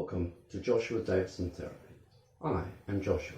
Welcome to Joshua Davison Therapy. I am Joshua.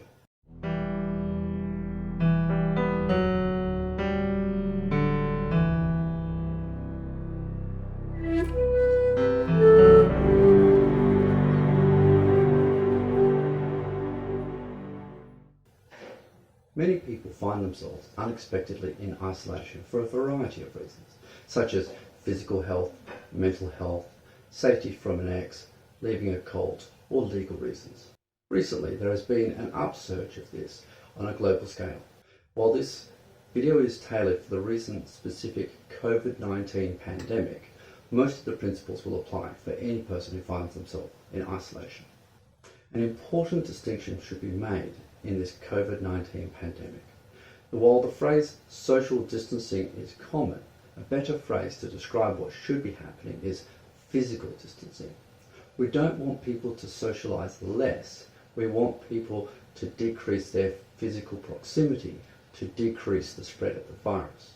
Many people find themselves unexpectedly in isolation for a variety of reasons, such as physical health, mental health, safety from an ex, leaving a cult, or legal reasons. Recently, there has been an upsurge of this on a global scale. While this video is tailored for the recent specific COVID-19 pandemic, most of the principles will apply for any person who finds themselves in isolation. An important distinction should be made in this COVID-19 pandemic. While the phrase social distancing is common, a better phrase to describe what should be happening is physical distancing. We don't want people to socialise less, we want people to decrease their physical proximity to decrease the spread of the virus.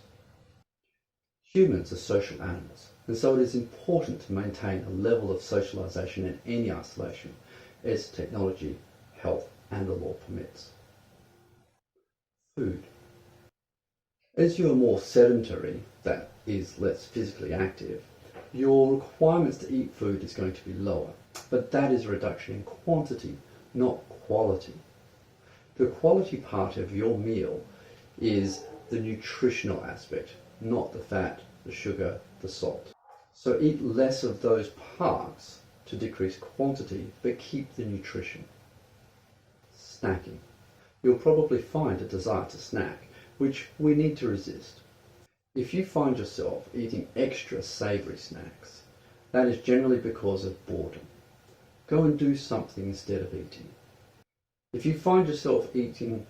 Humans are social animals, and so it is important to maintain a level of socialisation in any isolation as technology, health and the law permits. Food. As you are more sedentary, that is less physically active, your requirements to eat food is going to be lower, but that is a reduction in quantity, not quality. The quality part of your meal is the nutritional aspect, not the fat, the sugar, the salt. So eat less of those parts to decrease quantity, but keep the nutrition. Snacking. You'll probably find a desire to snack, which we need to resist. If you find yourself eating extra savoury snacks, that is generally because of boredom. Go and do something instead of eating. If you find yourself eating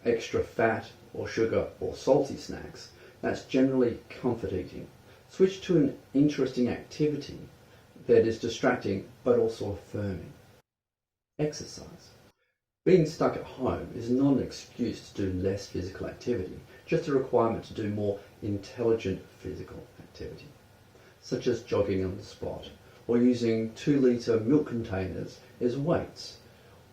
extra fat or sugar or salty snacks, that's generally comfort eating. Switch to an interesting activity that is distracting but also affirming. Exercise. Being stuck at home is not an excuse to do less physical activity, just a requirement to do more intelligent physical activity, such as jogging on the spot or using 2-litre milk containers as weights,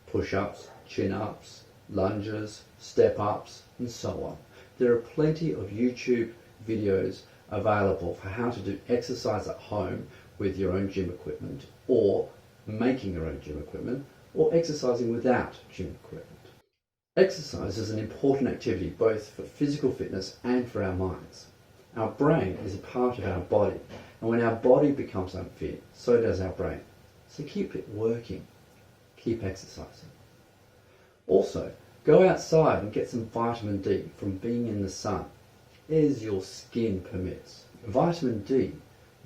push-ups, chin-ups, lunges, step-ups and so on. There are plenty of YouTube videos available for how to do exercise at home with your own gym equipment or making your own gym equipment or exercising without gym equipment. Exercise is an important activity both for physical fitness and for our minds. Our brain is a part of our body, and when our body becomes unfit, so does our brain. So keep it working, keep exercising. Also, go outside and get some vitamin D from being in the sun, as your skin permits. Vitamin D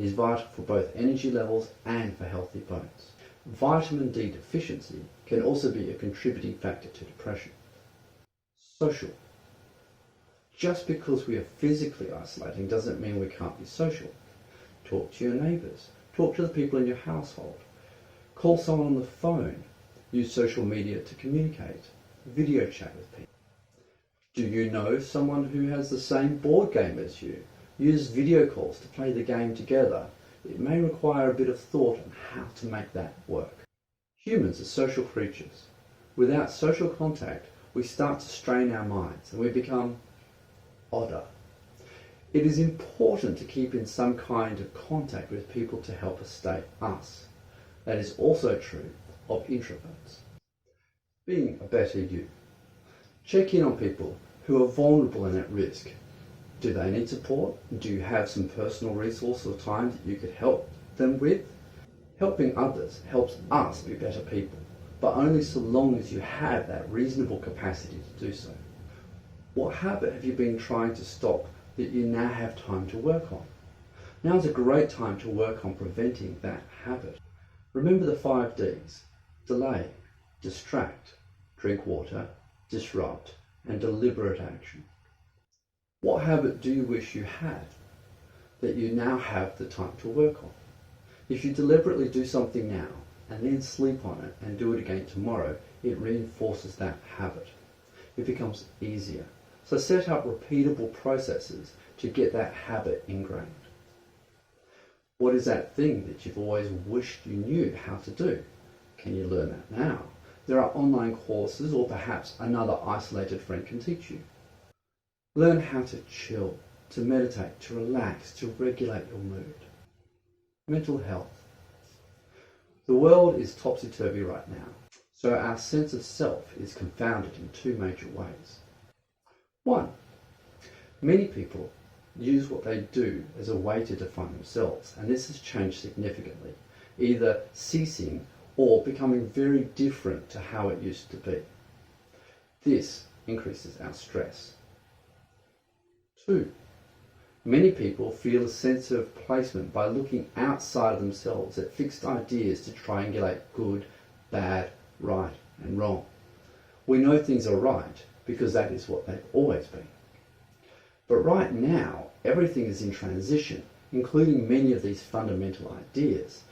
is vital for both energy levels and for healthy bones. Vitamin D deficiency can also be a contributing factor to depression. Social. Just because we are physically isolating doesn't mean we can't be social. Talk to your neighbours. Talk to the people in your household. Call someone on the phone. Use social media to communicate. Video chat with people. Do you know someone who has the same board game as you? Use video calls to play the game together. It may require a bit of thought on how to make that work. Humans are social creatures. Without social contact, we start to strain our minds and we become odder. It is important to keep in some kind of contact with people to help us stay us. That is also true of introverts. Being a better you. Check in on people who are vulnerable and at risk. Do they need support? Do you have some personal resource or time that you could help them with? Helping others helps us be better people, but only so long as you have that reasonable capacity to do so. What habit have you been trying to stop that you now have time to work on? Now is a great time to work on preventing that habit. Remember the 5 Ds: delay, distract, drink water, disrupt, and deliberate action. What habit do you wish you had that you now have the time to work on? If you deliberately do something now and then sleep on it and do it again tomorrow, it reinforces that habit. It becomes easier. So set up repeatable processes to get that habit ingrained. What is that thing that you've always wished you knew how to do? can you learn that now? There are online courses, or perhaps another isolated friend can teach you. Learn how to chill, to meditate, to relax, to regulate your mood. Mental health. The world is topsy-turvy right now, so our sense of self is confounded in two major ways. One, many people use what they do as a way to define themselves, and this has changed significantly, either ceasing or becoming very different to how it used to be. This increases our stress. Two, many people feel a sense of placement by looking outside of themselves at fixed ideas to triangulate good, bad, right and wrong. We know things are right because that is what they've always been. But right now, everything is in transition, including many of these fundamental ideas.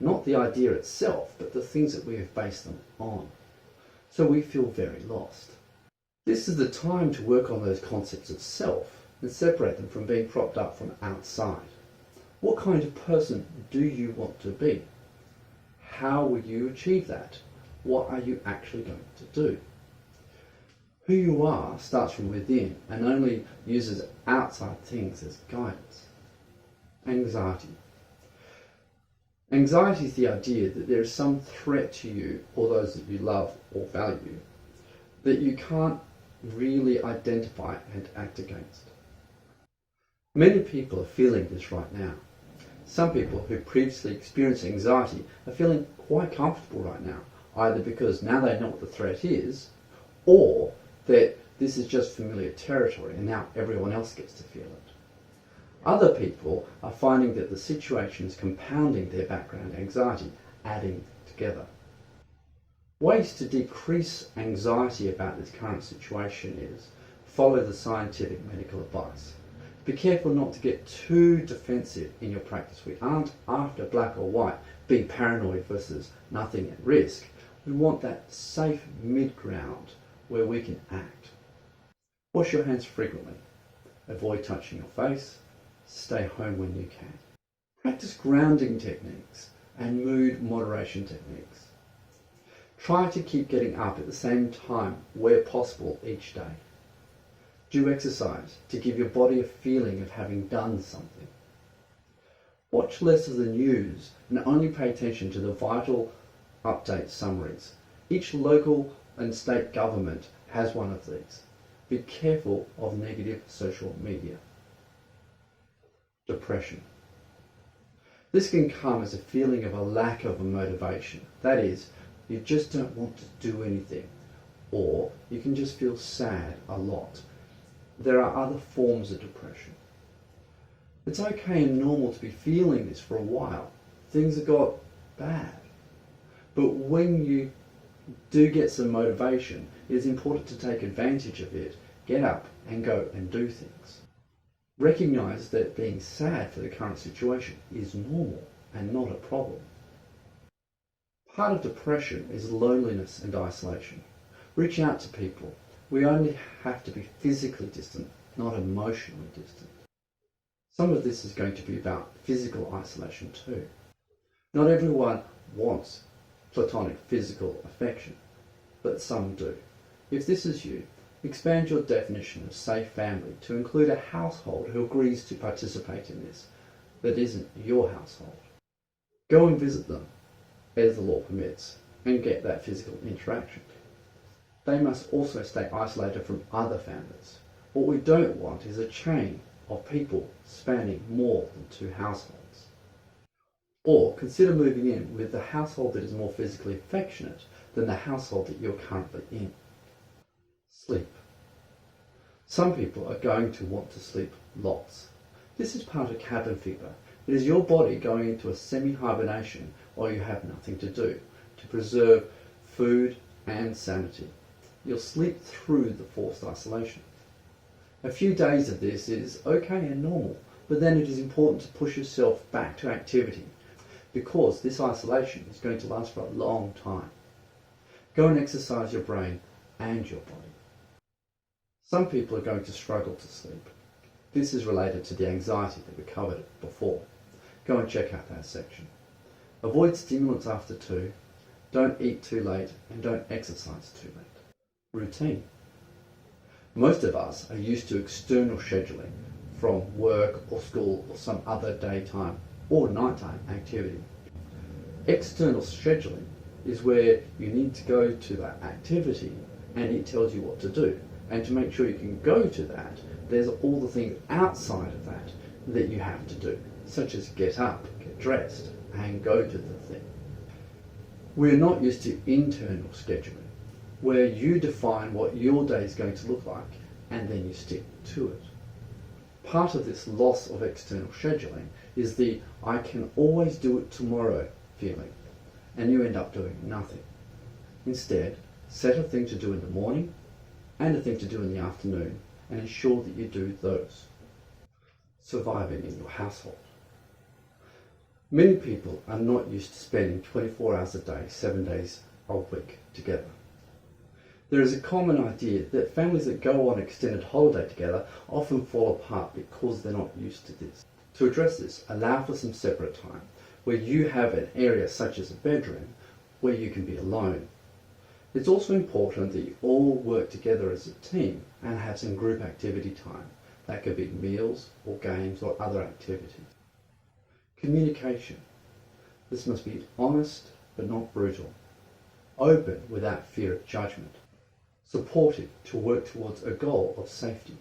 Not the idea itself, but the things that we have based them on. So we feel very lost. This is the time to work on those concepts of self and separate them from being propped up from outside. What kind of person do you want to be? How will you achieve that? What are you actually going to do? Who you are starts from within and only uses outside things as guidance. Anxiety. Anxiety is the idea that there is some threat to you or those that you love or value that you can't really identify and act against. Many people are feeling this right now. Some people who previously experienced anxiety are feeling quite comfortable right now, either because now they know what the threat is, or that this is just familiar territory and now everyone else gets to feel it. Other people are finding that the situation is compounding their background anxiety, adding together. Ways to decrease anxiety about this current situation is follow the scientific medical advice. Be careful not to get too defensive in your practice. We aren't after black or white, being paranoid versus nothing at risk. We want that safe mid-ground where we can act. Wash your hands frequently. Avoid touching your face. Stay home when you can. Practice grounding techniques and mood moderation techniques. Try to keep getting up at the same time where possible each day. Do exercise to give your body a feeling of having done something. Watch less of the news and only pay attention to the vital update summaries. Each local and state government has one of these. Be careful of negative social media. Depression. This can come as a feeling of a lack of a motivation. That is, you just don't want to do anything, or you can just feel sad a lot. There are other forms of depression. It's okay and normal to be feeling this for a while. Things have got bad. But when you do get some motivation, it is important to take advantage of it, get up and go and do things. Recognize that being sad for the current situation is normal and not a problem. Part of depression is loneliness and isolation. Reach out to people. We only have to be physically distant, not emotionally distant. Some of this is going to be about physical isolation too. Not everyone wants platonic physical affection, but some do. If this is you, expand your definition of safe family to include a household who agrees to participate in this, that isn't your household. Go and visit them, as the law permits, and get that physical interaction. They must also stay isolated from other families. What we don't want is a chain of people spanning more than 2 households. Or consider moving in with the household that is more physically affectionate than the household that you're currently in. Sleep. Some people are going to want to sleep lots. This is part of cabin fever. It is your body going into a semi-hibernation while you have nothing to do, to preserve food and sanity. You'll sleep through the forced isolation. A few days of this is okay and normal, but then it is important to push yourself back to activity because this isolation is going to last for a long time. Go and exercise your brain and your body. Some people are going to struggle to sleep. This is related to the anxiety that we covered before. Go and check out that section. Avoid stimulants after 2. Don't eat too late and don't exercise too late. Routine. Most of us are used to external scheduling from work or school or some other daytime or nighttime activity. External scheduling is where you need to go to that activity and it tells you what to do. And to make sure you can go to that, there's all the things outside of that that you have to do, such as get up, get dressed, and go to the thing. We're not used to internal scheduling, where you define what your day is going to look like and then you stick to it. Part of this loss of external scheduling is the I can always do it tomorrow feeling, and you end up doing nothing. Instead, set a thing to do in the morning and a thing to do in the afternoon and ensure that you do those. Surviving in your household. Many people are not used to spending 24 hours a day, 7 days a week together. There is a common idea that families that go on extended holiday together often fall apart because they're not used to this. To address this, allow for some separate time, where you have an area such as a bedroom where you can be alone. It's also important that you all work together as a team and have some group activity time. That could be meals or games or other activities. Communication. This must be honest but not brutal. Open without fear of judgment. Supportive to work towards a goal of safety.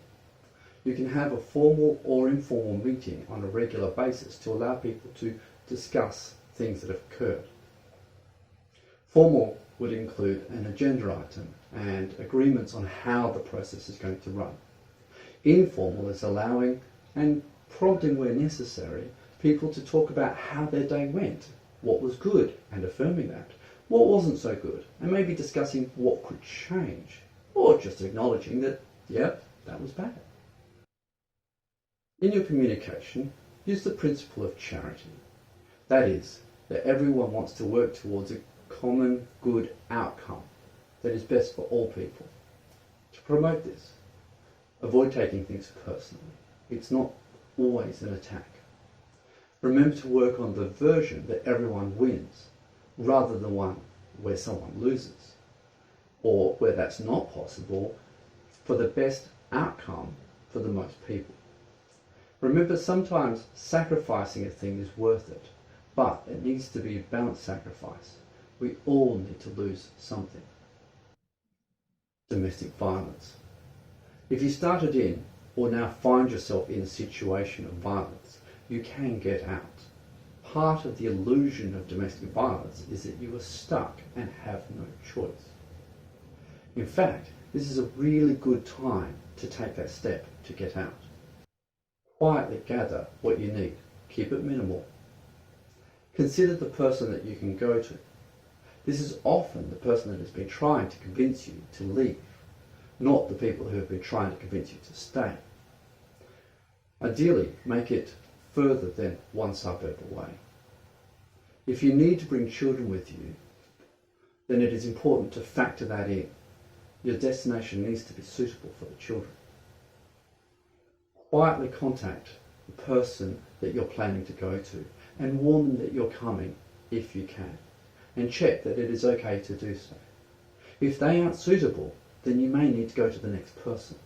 You can have a formal or informal meeting on a regular basis to allow people to discuss things that have occurred. Formal would include an agenda item and agreements on how the process is going to run. Informal is allowing and prompting where necessary people to talk about how their day went, what was good and affirming that, what wasn't so good, and maybe discussing what could change, or just acknowledging that, yep, that was bad. In your communication, use the principle of charity. That is, that everyone wants to work towards a common good outcome that is best for all people. To promote this, avoid taking things personally. It's not always an attack. Remember to work on the version that everyone wins, rather than one where someone loses, or where that's not possible, for the best outcome for the most people. Remember, sometimes sacrificing a thing is worth it, but it needs to be a balanced sacrifice. We all need to lose something. Domestic violence. If you started in or now find yourself in a situation of violence, you can get out. Part of the illusion of domestic violence is that you are stuck and have no choice. In fact, this is a really good time to take that step to get out. Quietly gather what you need. Keep it minimal. Consider the person that you can go to. This is often the person that has been trying to convince you to leave, not the people who have been trying to convince you to stay. Ideally, make it further than one suburb away. If you need to bring children with you, then it is important to factor that in. Your destination needs to be suitable for the children. Quietly contact the person that you're planning to go to and warn them that you're coming if you can, and check that it is okay to do so. If they aren't suitable, then you may need to go to the next person.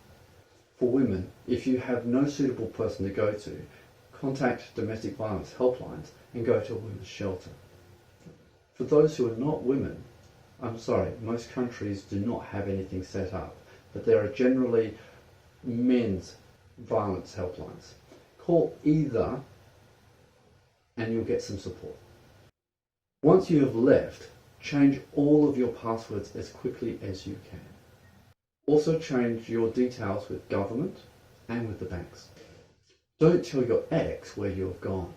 For women, if you have no suitable person to go to, contact domestic violence helplines and go to a women's shelter. For those who are not women, I'm sorry, most countries do not have anything set up, but there are generally men's violence helplines. Call either and you'll get some support. Once you have left, change all of your passwords as quickly as you can. Also change your details with government and with the banks. Don't tell your ex where you have gone.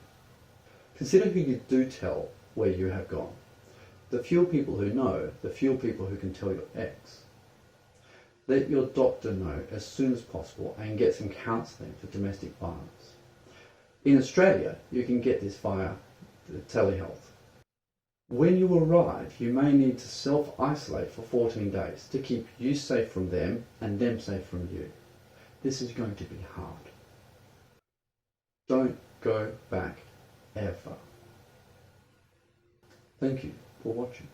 Consider who you do tell where you have gone. The fewer people who know, the fewer people who can tell your ex. Let your doctor know as soon as possible and get some counselling for domestic violence. In Australia, you can get this via the telehealth. When you arrive, you may need to self-isolate for 14 days to keep you safe from them and them safe from you. This is going to be hard. Don't go back ever. Thank you for watching.